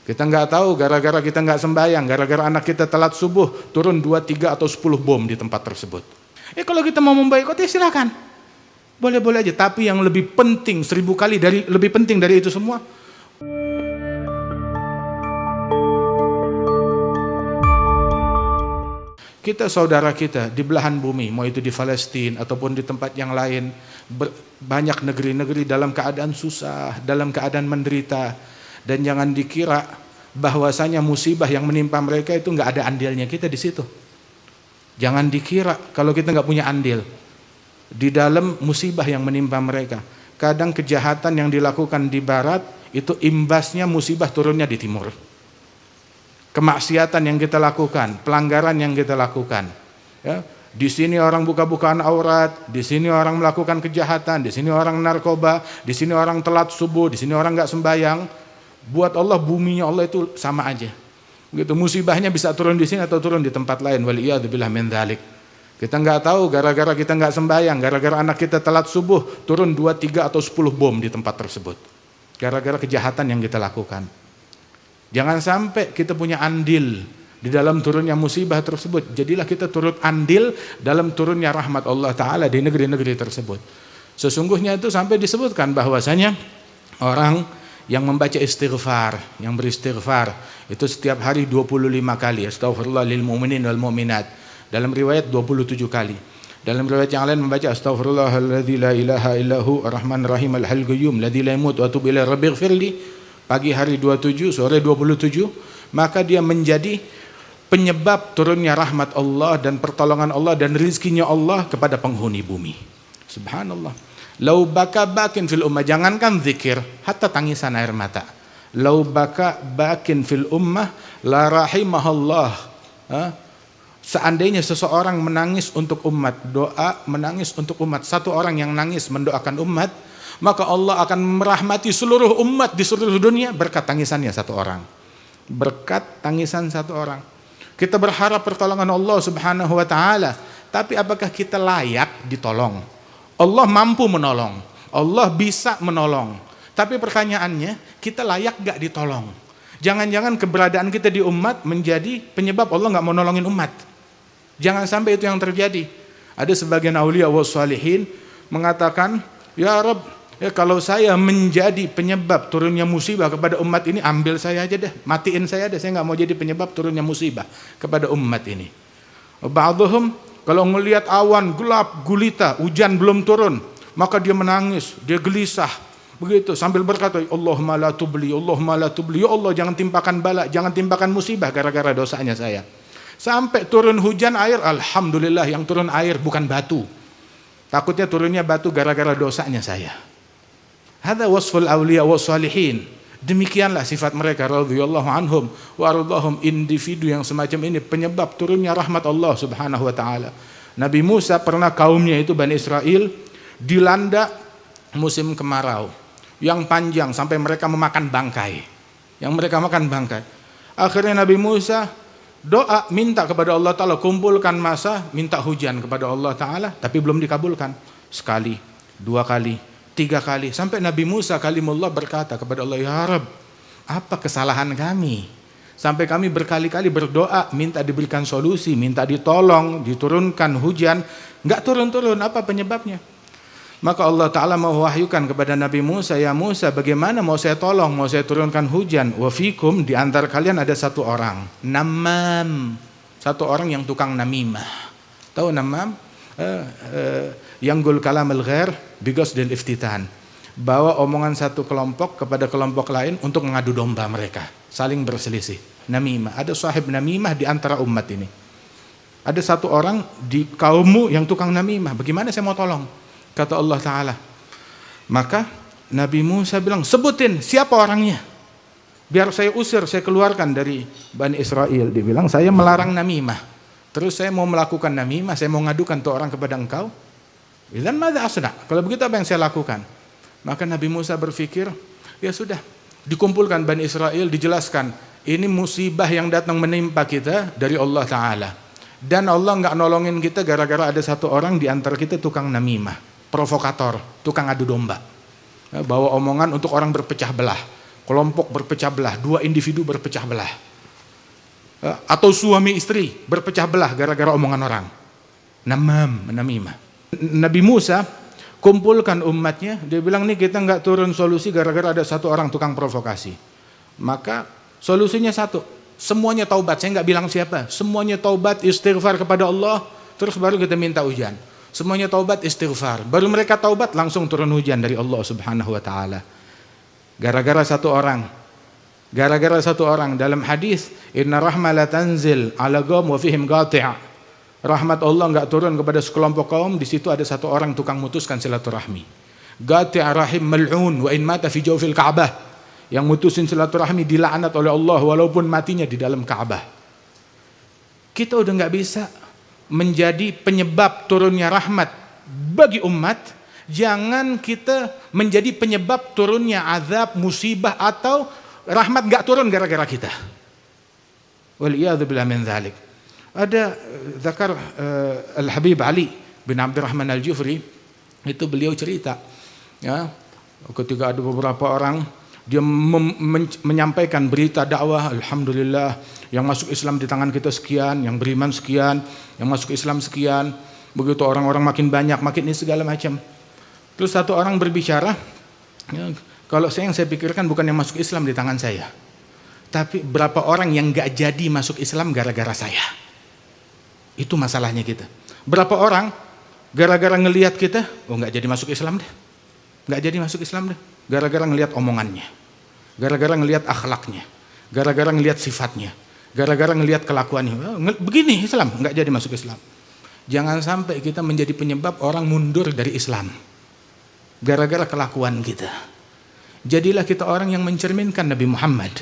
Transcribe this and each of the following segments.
Kita nggak tahu gara-gara kita nggak sembahyang, gara-gara anak kita telat subuh, turun 2, 3 atau 10 bom di tempat tersebut. Kalau kita mau memboikot ya silakan. Boleh-boleh aja, tapi yang lebih penting 1000 kali lebih penting dari itu semua. Kita saudara kita di belahan bumi, mau itu di Palestina ataupun di tempat yang lain, banyak negeri-negeri dalam keadaan susah, dalam keadaan menderita. Dan jangan dikira bahwasanya musibah yang menimpa mereka itu nggak ada andilnya kita di situ. Jangan dikira kalau kita nggak punya andil di dalam musibah yang menimpa mereka. Kadang kejahatan yang dilakukan di barat itu imbasnya musibah turunnya di timur. Kemaksiatan yang kita lakukan, pelanggaran yang kita lakukan, ya. Di sini orang buka-bukaan aurat, di sini orang melakukan kejahatan, di sini orang narkoba, di sini orang telat subuh, di sini orang nggak sembahyang. Buat Allah, buminya Allah itu sama aja. Gitu, musibahnya bisa turun di sini atau turun di tempat lain. Waliyadzubillah min dzalik. Kita nggak tahu gara-gara kita nggak sembahyang, gara-gara anak kita telat subuh, turun 2, 3 atau 10 bom di tempat tersebut. Gara-gara kejahatan yang kita lakukan. Jangan sampai kita punya andil di dalam turunnya musibah tersebut. Jadilah kita turut andil dalam turunnya rahmat Allah Ta'ala di negeri-negeri tersebut. Sesungguhnya itu sampai disebutkan bahwasanya orang yang membaca istighfar, yang beristighfar itu setiap hari 25 kali, astaghfirullah lil mu'minin wal mu'minat. Dalam riwayat 27 kali. Dalam riwayat yang lain membaca astaghfirullahalladzi la ilaha illahu arrahmanir rahim al hayyul qayyum ladzi la yamut wa atubu ilaihi rabbighfirli. Pagi hari 27, sore 27, maka dia menjadi penyebab turunnya rahmat Allah dan pertolongan Allah dan rizkinya Allah kepada penghuni bumi. Subhanallah. Lau baka bakin fil ummah, jangankan zikir, hatta tangisan air mata. Lau baka bakin fil ummah la rahimahallah. Seandainya seseorang menangis untuk umat, doa menangis untuk umat, satu orang yang nangis mendoakan umat, maka Allah akan merahmati seluruh umat di seluruh dunia berkat tangisannya satu orang. Berkat tangisan satu orang. Kita berharap pertolongan Allah Subhanahu wa taala, tapi apakah kita layak ditolong? Allah mampu menolong, Allah bisa menolong. Tapi pertanyaannya, kita layak gak ditolong? Jangan-jangan keberadaan kita di umat menjadi penyebab Allah gak mau nolongin umat. Jangan sampai itu yang terjadi. Ada sebagian aulia wa shalihin mengatakan, ya Rabb, kalau saya menjadi penyebab turunnya musibah kepada umat ini, ambil saya aja deh, matiin saya deh, saya gak mau jadi penyebab turunnya musibah kepada umat ini. Ba'duhum kalau melihat awan gelap gulita, hujan belum turun, maka dia menangis, dia gelisah, begitu sambil berkata, Allahumma la tubli, Allahumma la tubli, ya Allah jangan timpakan bala, jangan timpakan musibah gara-gara dosanya saya. Sampai turun hujan air, alhamdulillah yang turun air bukan batu. Takutnya turunnya batu gara-gara dosanya saya. Hadza wasful auliya was salihin. Demikianlah sifat mereka radhiyallahu anhum wa ardhahum, individu yang semacam ini penyebab turunnya rahmat Allah Subhanahu wa taala. Nabi Musa pernah kaumnya itu Bani Israel dilanda musim kemarau yang panjang sampai mereka memakan bangkai. Akhirnya Nabi Musa doa minta kepada Allah Ta'ala, kumpulkan masa, minta hujan kepada Allah Ta'ala, tapi belum dikabulkan. Sekali, 2 kali, 3 kali, sampai Nabi Musa kalimullah berkata kepada Allah, ya Rabb, apa kesalahan kami? Sampai kami berkali-kali berdoa, minta diberikan solusi, minta ditolong, diturunkan hujan, nggak turun-turun, apa penyebabnya? Maka Allah Ta'ala mewahyukan kepada Nabi Musa, ya Musa, bagaimana mau saya tolong, mau saya turunkan hujan? Wa fikum, di antara kalian ada satu orang, namam, satu orang yang tukang namimah. Tahu namam? Yanggul kalam al-ghair bigos dan iftitan, bawa omongan satu kelompok kepada kelompok lain untuk mengadu domba mereka, saling berselisih. Namimah, ada sahib namimah di antara umat ini. Ada satu orang di kaummu yang tukang namimah, bagaimana saya mau tolong? Kata Allah Ta'ala. Maka Nabi Musa bilang, sebutin siapa orangnya, biar saya usir, saya keluarkan dari Bani Israel. Dia bilang, saya melarang namimah, terus saya mau melakukan namimah, saya mau ngadukan tuh orang kepada engkau. Idzan madza asna? Kalau begitu apa yang saya lakukan? Maka Nabi Musa berpikir, ya sudah, dikumpulkan Bani Israel, dijelaskan, ini musibah yang datang menimpa kita dari Allah Ta'ala. Dan Allah nggak nolongin kita gara-gara ada satu orang di antara kita tukang namimah, provokator, tukang adu domba. Bawa omongan untuk orang berpecah belah. kelompok berpecah belah, dua individu berpecah belah, atau suami istri berpecah belah gara-gara omongan orang. Namimah. Nabi Musa kumpulkan umatnya, dia bilang nih kita nggak turun solusi gara-gara ada satu orang tukang provokasi. Maka solusinya satu, semuanya taubat. Saya nggak bilang siapa, semuanya taubat, istighfar kepada Allah, terus baru kita minta hujan. Semuanya taubat, istighfar, baru mereka taubat, langsung turun hujan dari Allah Subhanahu wa taala. Gara-gara satu orang dalam hadis, inna rahma la tanzil ala qaum wa fihim qati'. Rahmat Allah enggak turun kepada sekelompok kaum, di situ ada satu orang tukang mutuskan silaturahmi. Qati' rahim mal'un wa in mata fi jawfil Ka'bah. Yang mutusin silaturahmi dilaknat oleh Allah walaupun matinya di dalam Ka'bah. Kita udah enggak bisa menjadi penyebab turunnya rahmat bagi umat, jangan kita menjadi penyebab turunnya azab, musibah atau rahmat enggak turun gara-gara kita. Waliyadzubillah min dzalik. Ada zakar Al-Habib Ali bin Abdurrahman Al-Jufri, itu beliau cerita ya, ketika ada beberapa orang dia menyampaikan berita dakwah, alhamdulillah yang masuk Islam di tangan kita sekian, yang beriman sekian, yang masuk Islam sekian. Begitu orang-orang makin banyak, makin ini segala macam. Terus satu orang berbicara, ya, kalau yang saya pikirkan bukan yang masuk Islam di tangan saya, tapi berapa orang yang gak jadi masuk Islam gara-gara saya. Itu masalahnya kita. Berapa orang gara-gara ngelihat kita, oh gak jadi masuk Islam deh, gak jadi masuk Islam deh, gara-gara ngelihat omongannya, gara-gara ngelihat akhlaknya, gara-gara ngelihat sifatnya, gara-gara ngelihat kelakuannya, begini Islam, gak jadi masuk Islam. Jangan sampai kita menjadi penyebab orang mundur dari Islam gara-gara kelakuan kita. Jadilah kita orang yang mencerminkan Nabi Muhammad.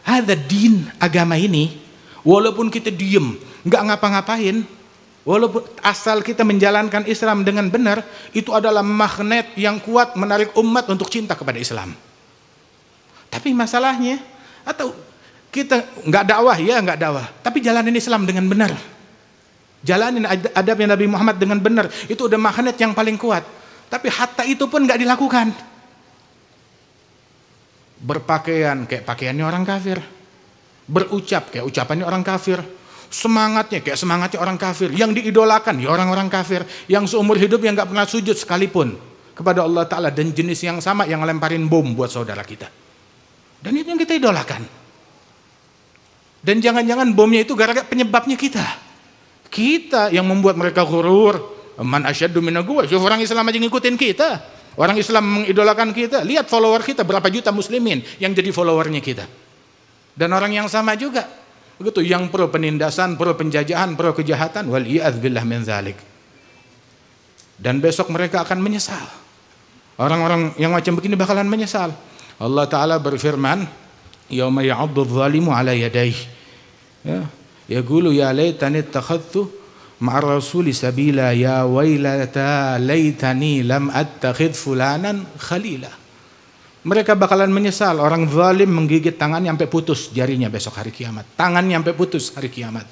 Ada din, agama ini, walaupun kita diem, nggak ngapa-ngapain, walaupun asal kita menjalankan Islam dengan benar, itu adalah magnet yang kuat menarik umat untuk cinta kepada Islam. Tapi masalahnya, atau kita nggak dakwah, ya nggak dakwah, tapi jalanin Islam dengan benar, jalanin adabnya Nabi Muhammad dengan benar, itu udah magnet yang paling kuat. Tapi hatta itu pun nggak dilakukan. Berpakaian kayak pakaiannya orang kafir, berucap kayak ucapannya orang kafir, semangatnya kayak semangatnya orang kafir, yang diidolakan ya orang-orang kafir, yang seumur hidup yang nggak pernah sujud sekalipun kepada Allah Ta'ala, dan jenis yang sama yang lemparin bom buat saudara kita, dan itu yang kita idolakan. Dan jangan-jangan bomnya itu gara-gara penyebabnya kita yang membuat mereka ghurur. Man asyaddu minna quwwah. Orang Islam aja ngikutin kita, orang Islam mengidolakan kita. Lihat follower kita berapa juta muslimin yang jadi followernya kita. Dan orang yang sama juga begitu, yang pro penindasan, pro penjajahan, pro kejahatan, wal iyadz billah min dzalik. Dan besok mereka akan menyesal. Orang-orang yang macam begini bakalan menyesal. Allah Ta'ala berfirman, yauma ya'addu adh-dhalimu 'ala yadayhi, ya yaqulu ya laitani ittakhadhtu ma'ar rasuli sabila ya wailata laitani lam attakhidh fulanan khalila. Mereka bakalan menyesal. Orang zalim menggigit tangannya sampai putus jarinya besok hari kiamat, tangannya sampai putus hari kiamat.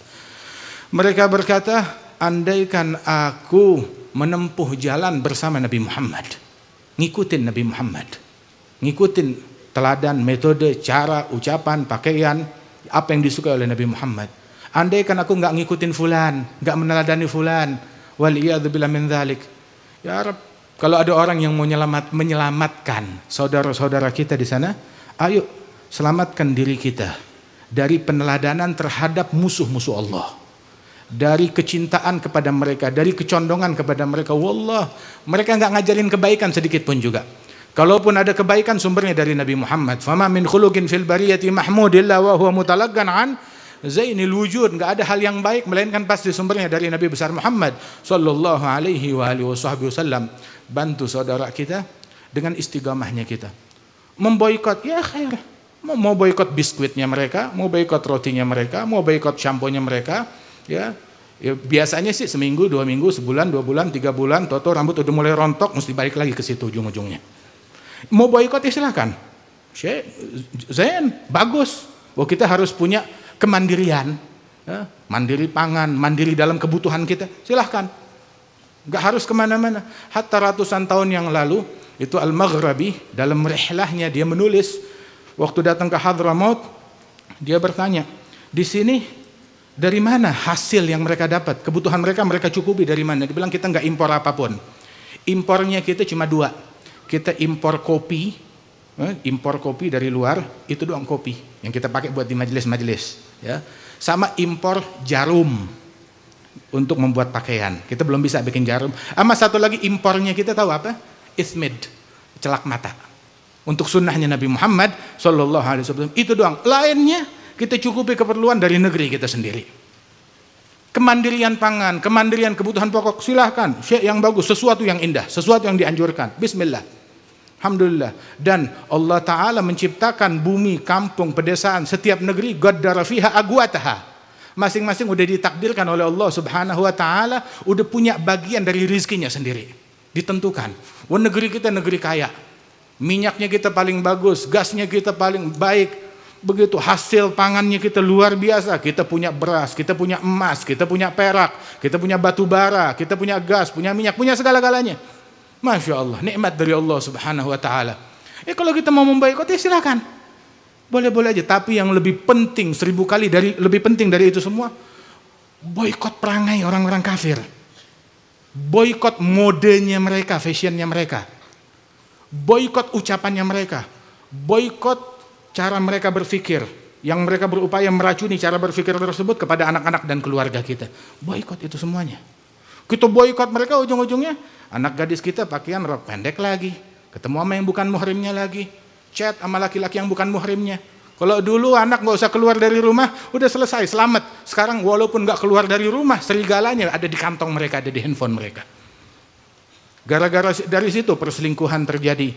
Mereka berkata, andaikan aku menempuh jalan bersama Nabi Muhammad, ngikutin Nabi Muhammad, ngikutin teladan, metode, cara, ucapan, pakaian, apa yang disukai oleh Nabi Muhammad. Andaikan aku nggak ngikutin fulan, nggak meneladani fulan, wal iyadzubillah min dzalik. Ya Rabb, kalau ada orang yang mau menyelamatkan saudara-saudara kita di sana, ayo selamatkan diri kita dari peneladanan terhadap musuh-musuh Allah, dari kecintaan kepada mereka, dari kecondongan kepada mereka. Wallah, mereka nggak ngajarin kebaikan sedikit pun juga. Kalaupun ada kebaikan, sumbernya dari Nabi Muhammad. Fama min khuluqin fil bariyati mahmudillah wa huwa mutalaggan an zainil wujud. Nggak ada hal yang baik melainkan pasti sumbernya dari Nabi besar Muhammad sallallahu alaihi wa alihi wasallam. Bantu saudara kita dengan istiqamahnya kita. Memboikot, ya khair. Mau boikot biskuitnya mereka, mau boikot rotinya mereka, mau boikot shamponya mereka, ya biasanya sih seminggu, 2 minggu, sebulan, 2 bulan, 3 bulan, toto rambut udah mulai rontok, mesti balik lagi ke situ ujung-ujungnya. Mau boikot ya silakan. Zain, bagus. Oh, kita harus punya kemandirian, ya, mandiri pangan, mandiri dalam kebutuhan kita, silahkan, nggak harus kemana-mana. Hatta ratusan tahun yang lalu itu Al-Maghrabi dalam rihlahnya dia menulis Waktu datang ke Hadramaut, dia bertanya, di sini dari mana hasil yang mereka dapat? Kebutuhan mereka cukupi dari mana? Dia bilang kita nggak impor apapun. Impornya kita cuma dua. Kita impor kopi dari luar, itu doang kopi yang kita pakai buat di majelis-majelis. Ya. Sama impor jarum untuk membuat pakaian. Kita belum bisa bikin jarum. Sama satu lagi impornya kita tahu apa? Ismid, celak mata. Untuk sunnahnya Nabi Muhammad SAW, itu doang. Lainnya kita cukupi keperluan dari negeri kita sendiri. Kemandirian pangan, kemandirian kebutuhan pokok, silahkan. Syekh yang bagus, sesuatu yang indah, sesuatu yang dianjurkan. Bismillah. Alhamdulillah. Dan Allah Ta'ala menciptakan bumi, kampung, pedesaan, setiap negeri, qaddara fiha aqwataha. Masing-masing udah ditakdirkan oleh Allah Subhanahu wa Ta'ala, udah punya bagian dari rizkinya sendiri. Ditentukan. Wah, negeri kita negeri kaya. Minyaknya kita paling bagus, gasnya kita paling baik. Begitu hasil pangannya kita luar biasa. Kita punya beras, kita punya emas, kita punya perak, kita punya batu bara, kita punya gas, punya minyak, punya segala-galanya. Masya Allah, nikmat dari Allah Subhanahu wa Ta'ala. Kalau kita mau memboikot, ya silakan. Boleh-boleh aja, tapi yang lebih penting 1000 kali lebih penting dari itu semua, boikot perangai orang-orang kafir. Boikot modenya mereka, fashionnya mereka. Boikot ucapannya mereka. Boikot cara mereka berpikir, yang mereka berupaya meracuni cara berpikir tersebut kepada anak-anak dan keluarga kita. Boikot itu semuanya. Kita boikot mereka, ujung-ujungnya anak gadis kita pakaian rok pendek lagi, ketemu sama yang bukan muhrimnya lagi, chat sama laki-laki yang bukan muhrimnya. Kalau dulu anak nggak usah keluar dari rumah, udah selesai, selamat. Sekarang walaupun nggak keluar dari rumah, serigalanya ada di kantong mereka, ada di handphone mereka. Gara-gara dari situ perselingkuhan terjadi,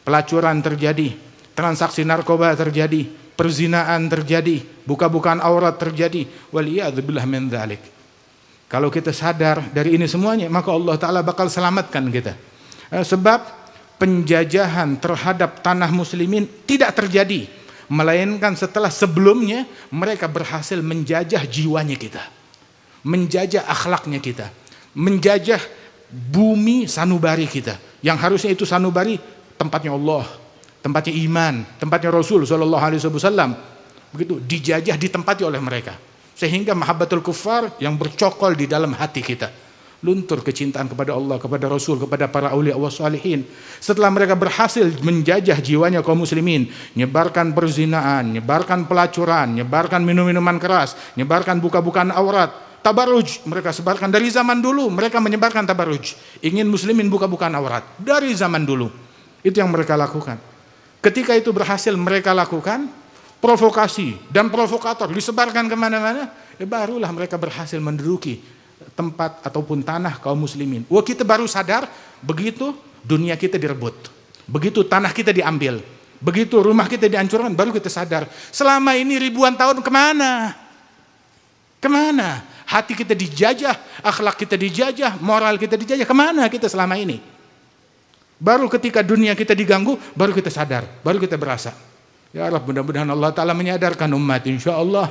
pelacuran terjadi, transaksi narkoba terjadi, perzinaan terjadi, buka-bukaan aurat terjadi. Waliyadzubillah min dzalik. Kalau kita sadar dari ini semuanya, maka Allah Ta'ala bakal selamatkan kita. Sebab penjajahan terhadap tanah muslimin tidak terjadi, melainkan setelah sebelumnya mereka berhasil menjajah jiwanya kita, menjajah akhlaknya kita, menjajah bumi sanubari kita, yang harusnya itu sanubari tempatnya Allah, tempatnya iman, tempatnya Rasul Sallallahu Alaihi Wasallam. Begitu dijajah, ditempati oleh mereka, sehingga mahabbatul kuffar yang bercokol di dalam hati kita, luntur kecintaan kepada Allah, kepada Rasul, kepada para aulia wa salihin. Setelah mereka berhasil menjajah jiwanya kaum muslimin, nyebarkan perzinaan, nyebarkan pelacuran, nyebarkan minum-minuman keras, nyebarkan buka-bukaan aurat, tabarruj mereka sebarkan dari zaman dulu. Mereka menyebarkan tabarruj, ingin muslimin buka-bukaan aurat dari zaman dulu. Itu yang mereka lakukan. Ketika itu berhasil mereka lakukan, provokasi dan provokator disebarkan kemana-mana, barulah mereka berhasil menduduki tempat ataupun tanah kaum muslimin. Wah, kita baru sadar begitu dunia kita direbut, begitu tanah kita diambil, begitu rumah kita dihancurkan, baru kita sadar selama ini ribuan tahun kemana? Hati kita dijajah, akhlak kita dijajah, moral kita dijajah, kemana kita selama ini? Baru ketika dunia kita diganggu, baru kita sadar, baru kita berasa. Ya Allah, mudah-mudahan Allah Ta'ala menyadarkan umat, insya Allah.